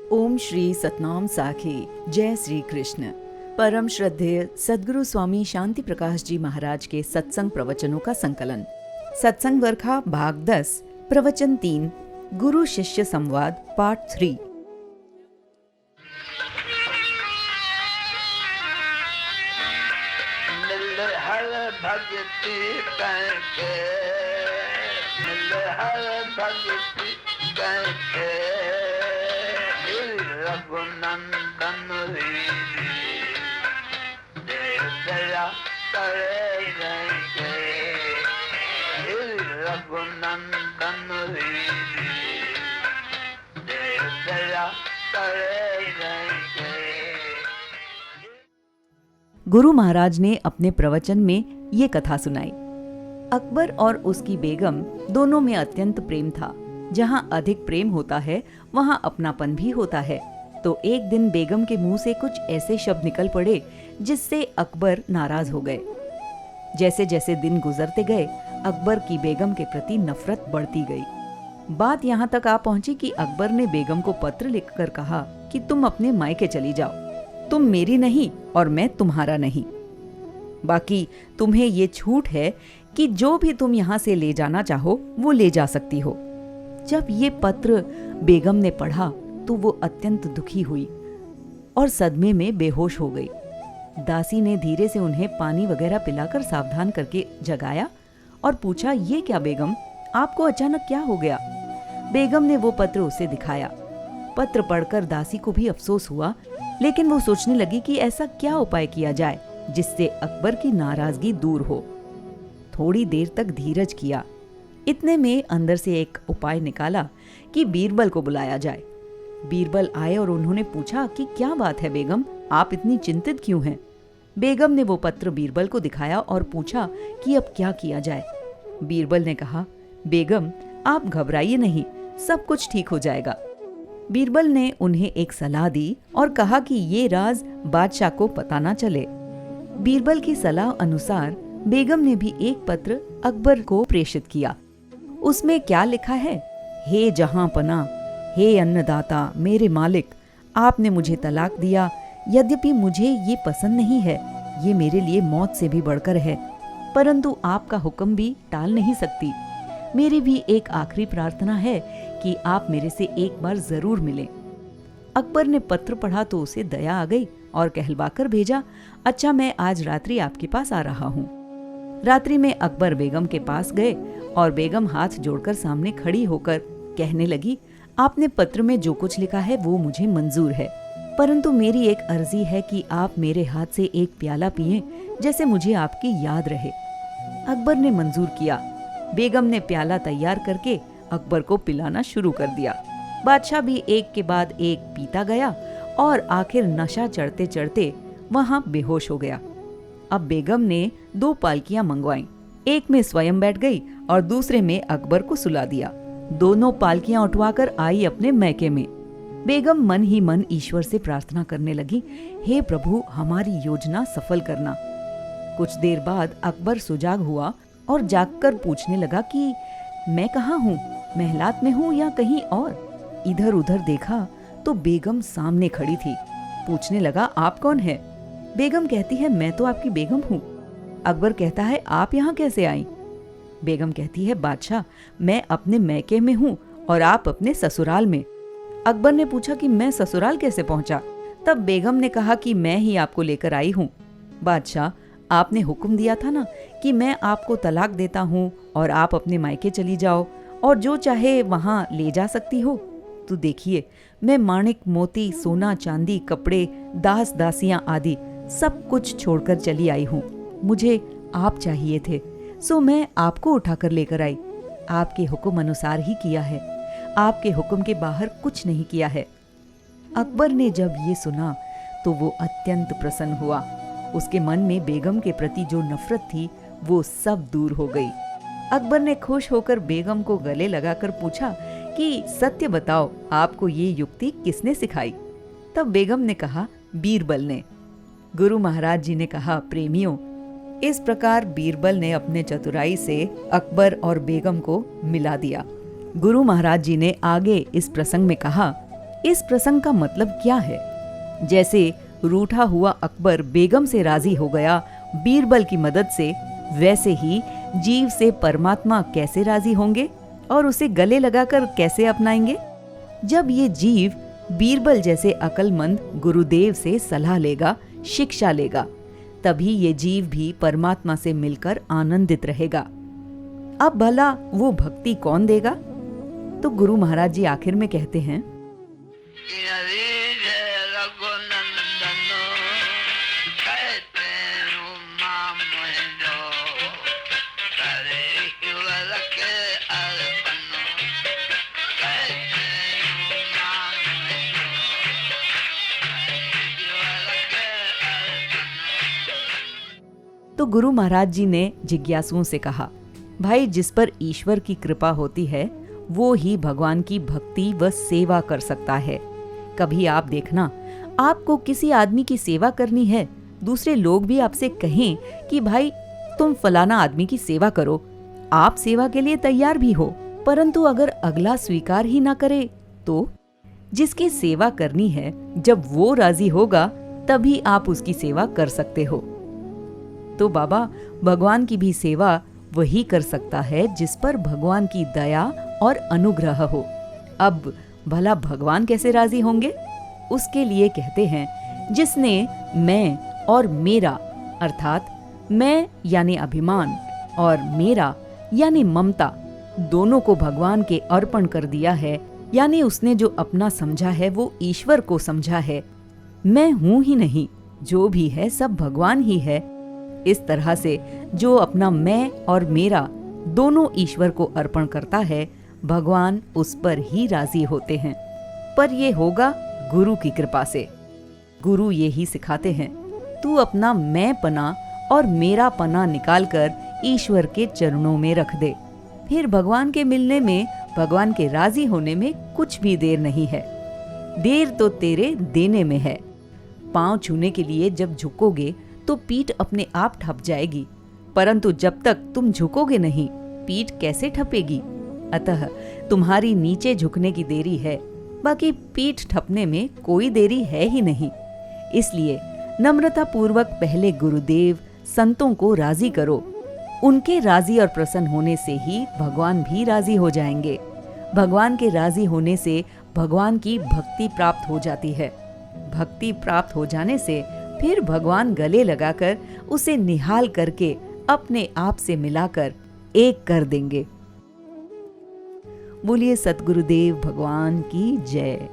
ओम श्री सतनाम साखी। जय श्री कृष्ण। परम श्रद्धेय सद्गुरु स्वामी शांति प्रकाश जी महाराज के सत्संग प्रवचनों का संकलन। सत्संग वर्खा भाग 10 प्रवचन 3 गुरु शिष्य संवाद पार्ट 3। भक्ति करके हर भक्ति करके रघुनंदन दया करे गए रघुनंदन दया करे गए। गुरु महाराज ने अपने प्रवचन में ये कथा सुनाई। अकबर और उसकी बेगम दोनों में अत्यंत प्रेम था। जहाँ अधिक प्रेम होता है वहाँ अपनापन भी होता है। तो एक दिन बेगम के मुंह से कुछ ऐसे शब्द निकल पड़े जिससे अकबर नाराज हो गए। जैसे जैसे दिन गुजरते गए अकबर की बेगम के प्रति नफरत बढ़ती गई। बात यहाँ तक आ पहुंची कि अकबर ने बेगम को पत्र लिखकर कहा कि तुम अपने मायके चली जाओ। तुम मेरी नहीं और मैं तुम्हारा नहीं। बाकी तुम्हें ये छूट है कि जो भी तुम यहाँ से ले जाना चाहो वो ले जा सकती हो। जब ये पत्र बेगम ने पढ़ा तो वो अत्यंत दुखी हुई और सदमे में बेहोश हो गई। दासी ने धीरे से उन्हें पानी वगैरह पिलाकर सावधान करके जगाया और पूछा, ये क्या बेगम, आपको अचानक क्या हो गया? बेगम ने वो पत्र उसे दिखाया। पत्र पढ़कर दासी को भी अफसोस हुआ, लेकिन वो सोचने लगी कि ऐसा क्या उपाय किया जाए जिससे अकबर की नाराजगी दूर हो। थोड़ी देर तक धीरज किया। इतने में अंदर से एक उपाय निकाला कि बीरबल को बुलाया जाए। बीरबल आए और उन्होंने पूछा कि क्या बात है बेगम, आप इतनी चिंतित क्यों हैं? बेगम ने वो पत्र बीरबल को दिखाया और पूछा कि अब क्या किया जाए। बीरबल ने कहा, बेगम आप घबराइए नहीं, सब कुछ ठीक हो जाएगा। बीरबल ने उन्हें एक सलाह दी और कहा कि ये राज बादशाह को पता ना चले। बीरबल की सलाह अनुसार बेगम ने भी एक पत्र अकबर को प्रेषित किया। उसमें क्या लिखा है? हे जहां पना, हे अन्नदाता, मेरे मालिक, आपने मुझे तलाक दिया। यद्यपि मुझे ये पसंद नहीं है, ये मेरे लिए मौत से भी बढ़कर है, परंतु आपका हुक्म भी टाल नहीं सकती। मेरी भी एक आखिरी प्रार्थना है कि आप मेरे से एक बार जरूर मिलें। अकबर ने पत्र पढ़ा तो उसे दया आ गई और कहलवाकर भेजा, अच्छा मैं आज रात्रि आपके पास आ रहा हूँ। रात्रि में अकबर बेगम के पास गए और बेगम हाथ जोड़कर सामने खड़ी होकर कहने लगी, आपने पत्र में जो कुछ लिखा है वो मुझे मंजूर है, परंतु मेरी एक अर्जी है कि आप मेरे हाथ से एक प्याला पिएं जैसे मुझे आपकी याद रहे। अकबर ने मंजूर किया। बेगम ने प्याला तैयार करके अकबर को पिलाना शुरू कर दिया। बादशाह भी एक के बाद एक पीता गया और आखिर नशा चढ़ते चढ़ते वहां बेहोश हो गया। अब बेगम ने 2 पालकियां मंगवाईं। एक में स्वयं बैठ गई और दूसरे में अकबर को सुला दिया। दोनों पालकियां उठवाकर आई अपने मैके में। बेगम मन ही मन ईश्वर से प्रार्थना करने लगी, हे प्रभु हमारी योजना सफल करना। कुछ देर बाद अकबर सुजाग हुआ और जागकर पूछने लगा कि मैं कहाँ हूँ, महलात में हूँ या कहीं और? इधर उधर देखा तो बेगम सामने खड़ी थी। पूछने लगा, आप कौन है? बेगम कहती है, मैं तो आपकी बेगम हूँ। अकबर कहता है, आप यहाँ कैसे आई? बेगम कहती है, बादशाह मैं अपने मैके में हूँ और आप अपने ससुराल में। अकबर ने पूछा कि मैं ससुराल कैसे पहुँचा? तब बेगम ने कहा कि मैं ही आपको लेकर आई हूँ। बादशाह आपने हुक्म दिया था ना कि मैं आपको तलाक देता हूँ और आप अपने मायके चली जाओ और जो चाहे वहाँ ले जा सकती हो। तो देखिए मैं माणिक मोती, सोना चांदी, कपड़े, दास दासियां आदि सब कुछ छोड़कर चली आई हूँ। मुझे आप चाहिए थे, सो मैं आपको उठाकर लेकर आई। आपके हुक्म अनुसार ही किया है, आपके हुक्म के बाहर कुछ नहीं किया है। अकबर ने जब ये सुना तो वो अत्यंत प्रसन्न हुआ। उसके मन में बेगम के प्रति जो नफरत थी वो सब दूर हो गई। अकबर ने खुश होकर बेगम को गले लगाकर पूछा कि सत्य बताओ, आपको ये युक्ति किसने सिखाई? तब बेगम ने कहा, बीरबल ने। गुरु महाराज जी ने कहा, प्रेमियों, इस प्रकार बीरबल ने अपने चतुराई से अकबर और बेगम को मिला दिया। गुरु महाराज जी ने आगे इस प्रसंग में कहा, इस प्रसंग का मतलब क्या है? जैसे रूठा हुआ अकबर बेगम से राजी हो गया बीरबल की मदद से, वैसे ही जीव से परमात्मा कैसे राजी होंगे और उसे गले लगाकर कैसे अपनाएंगे? जब ये जीव बीरबल जैसे अक्लमंद गुरुदेव से सलाह लेगा, शिक्षा लेगा, तभी ये जीव भी परमात्मा से मिलकर आनंदित रहेगा। अब भला वो भक्ति कौन देगा? तो गुरु महाराज जी आखिर में कहते हैं, तो गुरु महाराज जी ने जिज्ञासुओं से कहा, भाई जिस पर ईश्वर की कृपा होती है वो ही भगवान की भक्ति व सेवा कर सकता है। कभी आप देखना, आपको किसी आदमी की सेवा करनी है, दूसरे लोग भी आपसे कहें कि भाई तुम फलाना आदमी की सेवा करो, आप सेवा के लिए तैयार भी हो, परंतु अगर अगला स्वीकार ही ना करे तो जिसकी सेवा करनी है जब वो राजी होगा तभी आप उसकी सेवा कर सकते हो। तो बाबा, भगवान की भी सेवा वही कर सकता है जिस पर भगवान की दया और अनुग्रह हो। अब भला भगवान कैसे राजी होंगे? उसके लिए कहते हैं, जिसने मैं और मेरा अर्थात मैं यानी अभिमान और मेरा यानी ममता दोनों को भगवान के अर्पण कर दिया है, यानी उसने जो अपना समझा है वो ईश्वर को समझा है। मैं हूं ही नहीं, जो भी है सब भगवान ही है। इस तरह से जो अपना मैं और मेरा दोनों ईश्वर को अर्पण करता है, भगवान उस पर ही राजी होते हैं। पर ये होगा गुरु की कृपा से। गुरु ये ही सिखाते हैं, तू अपना मैं पना और मेरा पना निकालकर ईश्वर के चरणों में रख दे, फिर भगवान के मिलने में, भगवान के राजी होने में कुछ भी देर नहीं है। देर तो तेरे देने में है। पांव छूने के लिए जब झुकोगे तो पीठ अपने आप ठप जाएगी, परंतु जब तक तुम झुकोगे नहीं, पीठ कैसे ठपेगी? अतः तुम्हारी नीचे झुकने की देरी है, बाकी पीठ ठपने में कोई देरी है ही नहीं। इसलिए नम्रता पूर्वक पहले गुरुदेव संतों को राजी करो। उनके राजी और प्रसन्न होने से ही भगवान भी राजी हो जाएंगे। भगवान के राजी होने से भगवान की भक्ति प्राप्त हो जाती है। भक्ति प्राप्त हो जाने से फिर भगवान गले लगाकर उसे निहाल करके अपने आप से मिलाकर एक कर देंगे। बोलिए सतगुरुदेव भगवान की जय।